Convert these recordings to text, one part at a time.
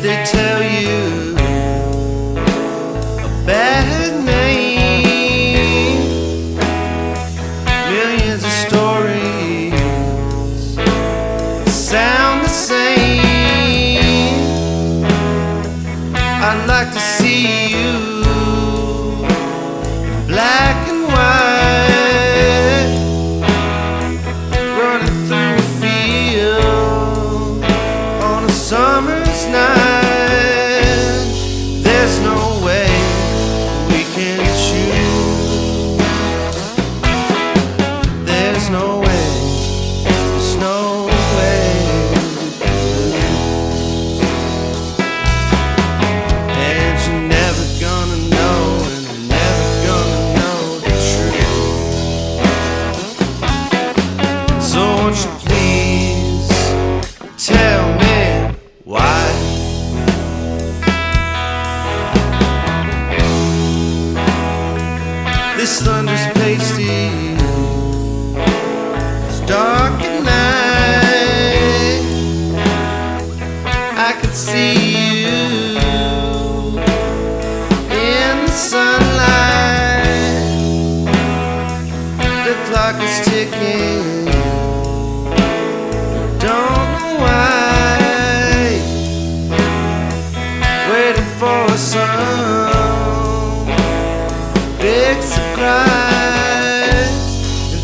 did they tell you a bad name? Millions of stories sound the same. I'd like to see you in black and white, running through a field on a summer's night. There's no way we can choose. There's no way. There's no way we can lose. And you're never gonna know, and I'm never gonna know the truth. So won't you please tell me why? This thunder's pasty, it's dark at night. I could see you in the sunlight. The clock is ticking, don't know why. Waiting for some big surprise.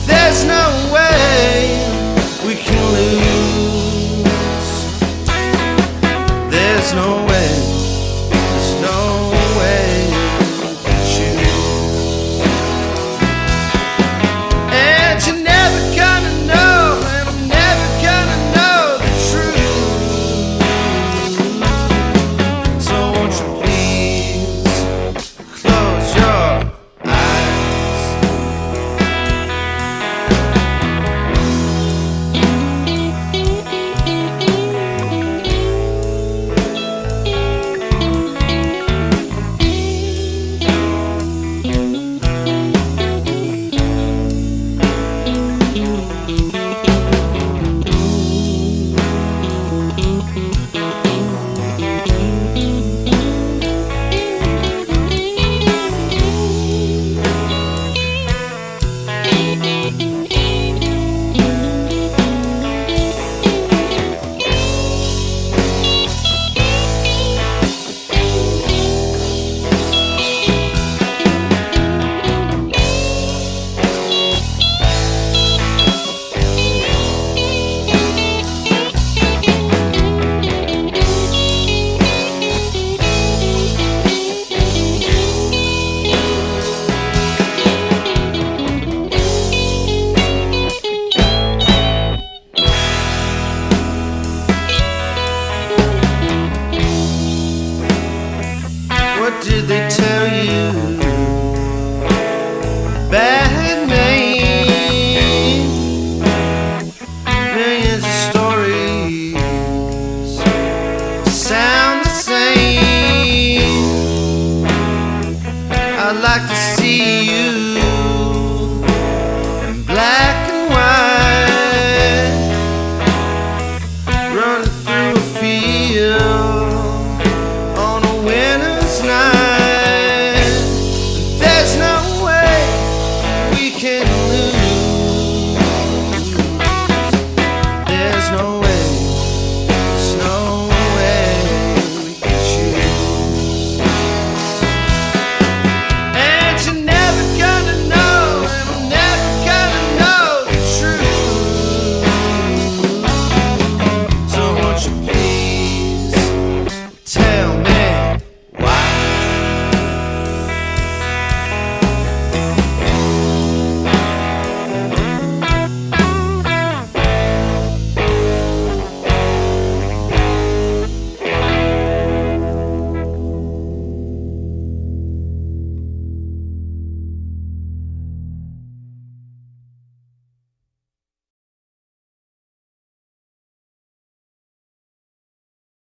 There's no way we can lose. There's no way. There's no way we can choose. And you're never gonna know, and I'm never gonna know the truth. So won't you please close your eyes?